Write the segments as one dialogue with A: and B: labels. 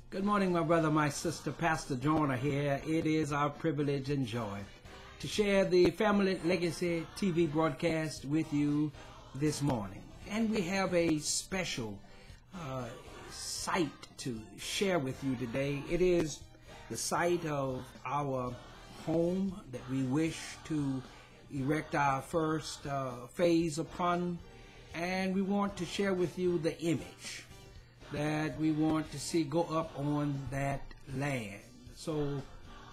A: Good morning, my brother, my sister, Pastor Joyner here. It is our privilege and joy to share the Family Legacy TV broadcast with you this morning. And we have a special site to share with you today. It is the site of our home that we wish to erect our first phase upon, and we want to share with you the image that we want to see go up on that land. So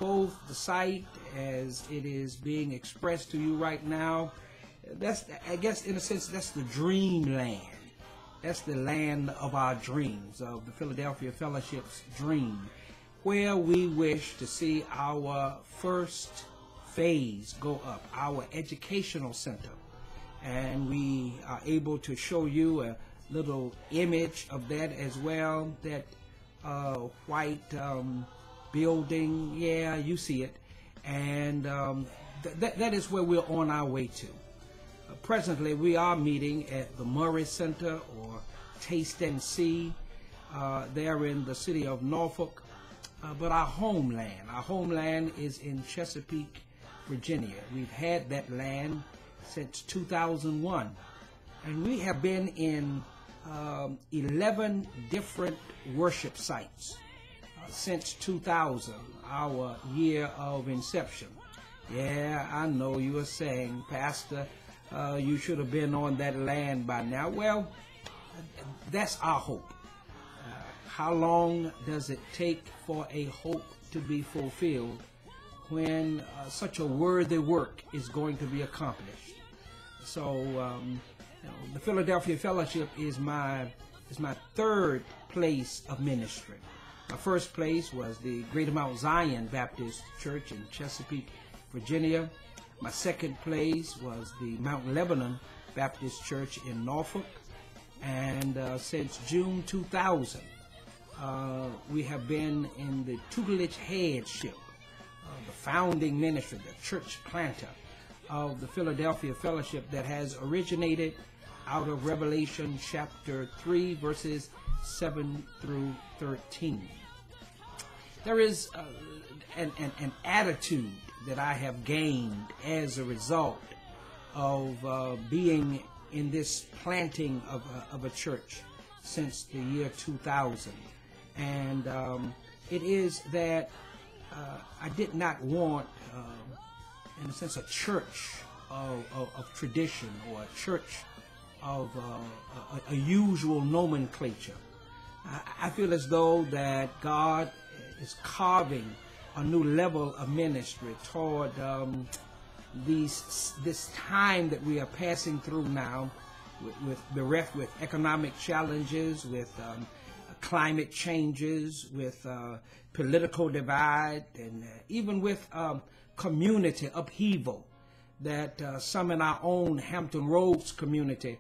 A: both the site as it is being expressed to you right now, that's, I guess in a sense, that's the dream land. That's the land of our dreams, of the Philadelphia Fellowship's dream, where we wish to see our first phase go up, our educational center. And we are able to show you a little image of that as well, that white building, yeah, you see it, and that is where we're on our way to. Presently we are meeting at the Murray Center, or Taste and See, there in the city of Norfolk, but our homeland is in Chesapeake, Virginia. We've had that land since 2001, and we have been in 11 different worship sites since 2000, our year of inception. Yeah, I know you are saying, Pastor, you should have been on that land by now. Well, that's our hope. How long does it take for a hope to be fulfilled when such a worthy work is going to be accomplished? So the Philadelphia Fellowship is my third place of ministry. My first place was the Greater Mount Zion Baptist Church in Chesapeake, Virginia. My second place was the Mount Lebanon Baptist Church in Norfolk. And since June 2000, we have been in the tutelage headship, the founding ministry, the church planter of the Philadelphia Fellowship, that has originated out of Revelation chapter 3, verses 7 through 13. There is an attitude that I have gained as a result of being in this planting of a church since the year 2000. And it is that I did not want, in a sense, a church of tradition, or a church of a usual nomenclature. I feel as though that God is carving a new level of ministry toward this time that we are passing through now, bereft with economic challenges, with climate changes, with political divide, and even with community upheaval that some in our own Hampton Roads community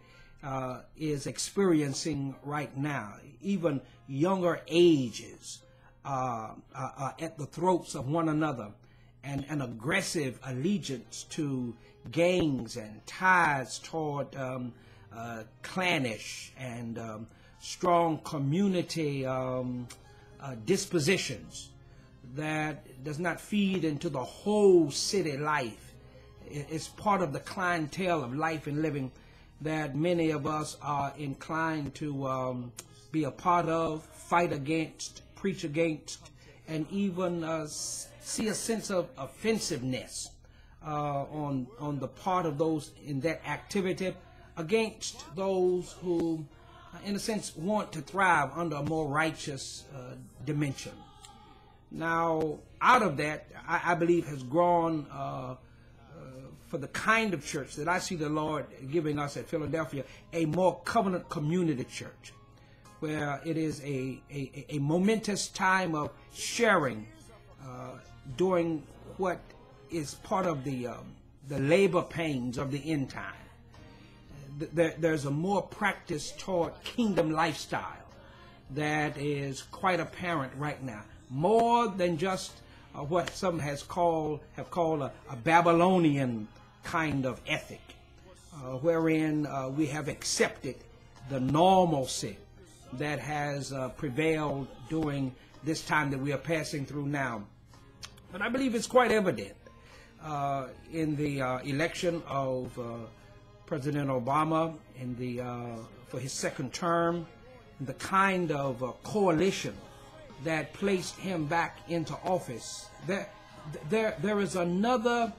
A: is experiencing right now. Even younger ages are at the throats of one another, and an aggressive allegiance to gangs and ties toward clannish and strong community dispositions that does not feed into the whole city life. It's part of the clientele of life and living that many of us are inclined to be a part of, fight against, preach against, and even see a sense of offensiveness on the part of those in that activity against those who, in a sense, want to thrive under a more righteous dimension. Now, out of that, I believe has grown for the kind of church that I see the Lord giving us at Philadelphia, a more covenant community church, where it is a momentous time of sharing during what is part of the labor pains of the end time. There's a more practice toward kingdom lifestyle that is quite apparent right now, more than just what some have called a Babylonian kind of ethic, wherein we have accepted the normalcy that has prevailed during this time that we are passing through now. But I believe it's quite evident in the election of President Obama for his second term, the kind of coalition that placed him back into office. There is another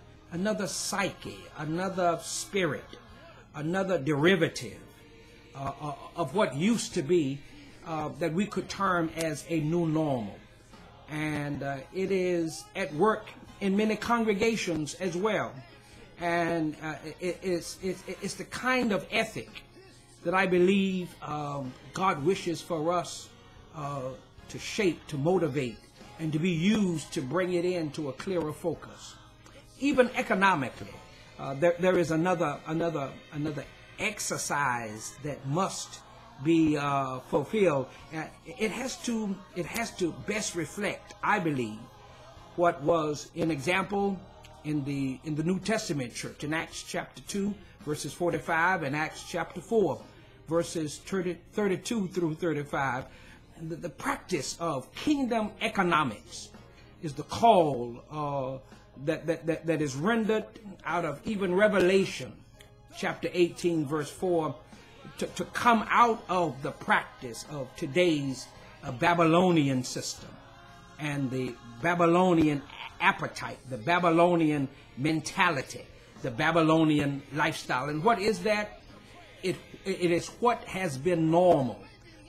A: psyche, another spirit, another derivative of what used to be that we could term as a new normal. And it is at work in many congregations as well. And it's the kind of ethic that I believe God wishes for us to shape, to motivate, and to be used to bring it into a clearer focus. Even economically, there is another exercise that must be fulfilled. It has to best reflect, I believe, what was an example in the New Testament church in Acts chapter 2 verses 45 and Acts chapter 4 verses 32 through 35. And the practice of kingdom economics is the call that is rendered out of even Revelation chapter 18 verse 4 to come out of the practice of today's Babylonian system and the Babylonian appetite, the Babylonian mentality, the Babylonian lifestyle. And what is that? It is what has been normal,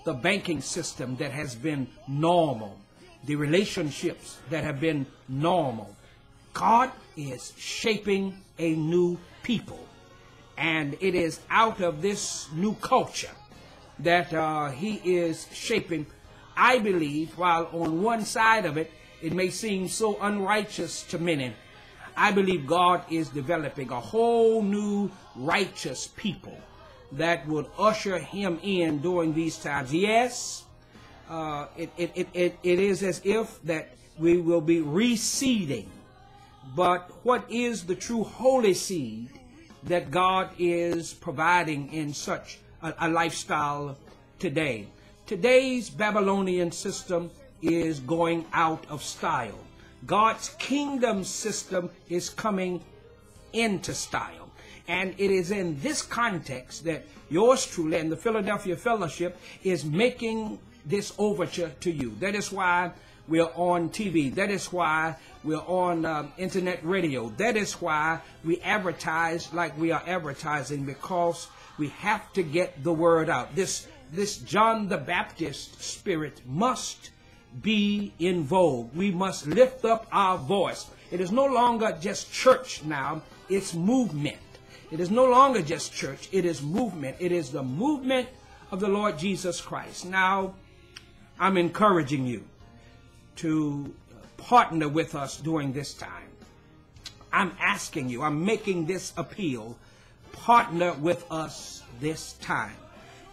A: the banking system that has been normal, the relationships that have been normal. God is shaping a new people. And it is out of this new culture that he is shaping, I believe, while on one side of it, it may seem so unrighteous to many, I believe God is developing a whole new righteous people that would usher him in during these times. Yes, it is as if that we will be reseeding, but what is the true holy seed that God is providing in such a lifestyle today? Today's Babylonian system is going out of style. God's kingdom system is coming into style. And it is in this context that yours truly and the Philadelphia Fellowship is making this overture to you. That is why we're on TV. That is why we're on internet radio. That is why we advertise like we are advertising, because we have to get the word out. This John the Baptist spirit must be in vogue. We must lift up our voice. It is no longer just church now. It's movement. It is no longer just church. It is movement. It is the movement of the Lord Jesus Christ. Now, I'm encouraging you to partner with us during this time. I'm asking you, I'm making this appeal, partner with us this time.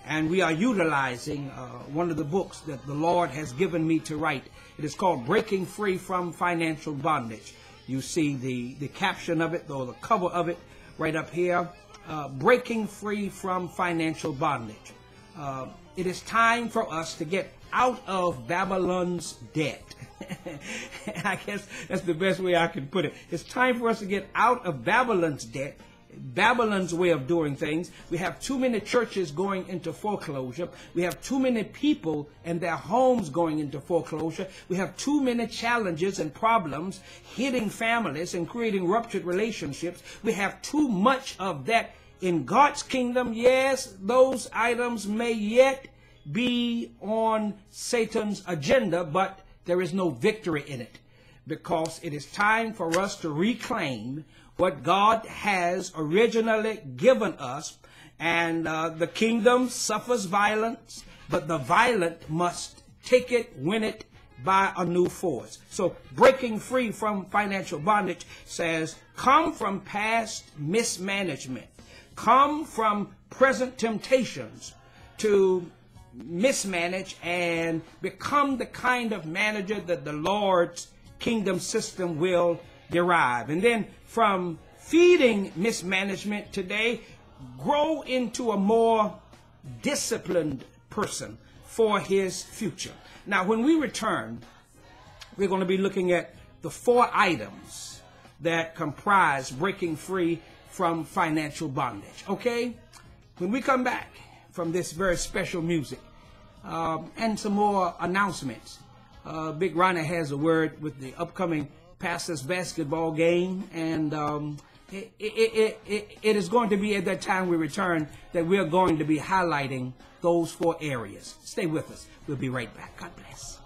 A: And we are utilizing one of the books that the Lord has given me to write. It is called Breaking Free from Financial Bondage. You see the caption of it, or the cover of it right up here, Breaking Free from Financial Bondage. It is time for us to get out of Babylon's debt. I guess that's the best way I can put it. It's time for us to get out of Babylon's debt, Babylon's way of doing things. We have too many churches going into foreclosure. We have too many people and their homes going into foreclosure. We have too many challenges and problems hitting families and creating ruptured relationships. We have too much of that in God's kingdom. Yes, those items may yet be on Satan's agenda, but there is no victory in it, because it is time for us to reclaim what God has originally given us. And the kingdom suffers violence, but the violent must take it, win it by a new force. So breaking free from financial bondage says, come from past mismanagement, come from present temptations to mismanage and become the kind of manager that the Lord's kingdom system will derive. And then from feeding mismanagement today, grow into a more disciplined person, for his future. Now, when we return, we're going to be looking at the 4 items that comprise breaking free from financial bondage. Okay? When we come back from this very special music and some more announcements, Big Ronnie has a word with the upcoming Pastors basketball game, and it is going to be at that time we return that we're going to be highlighting those 4 areas. Stay with us. We'll be right back. God bless.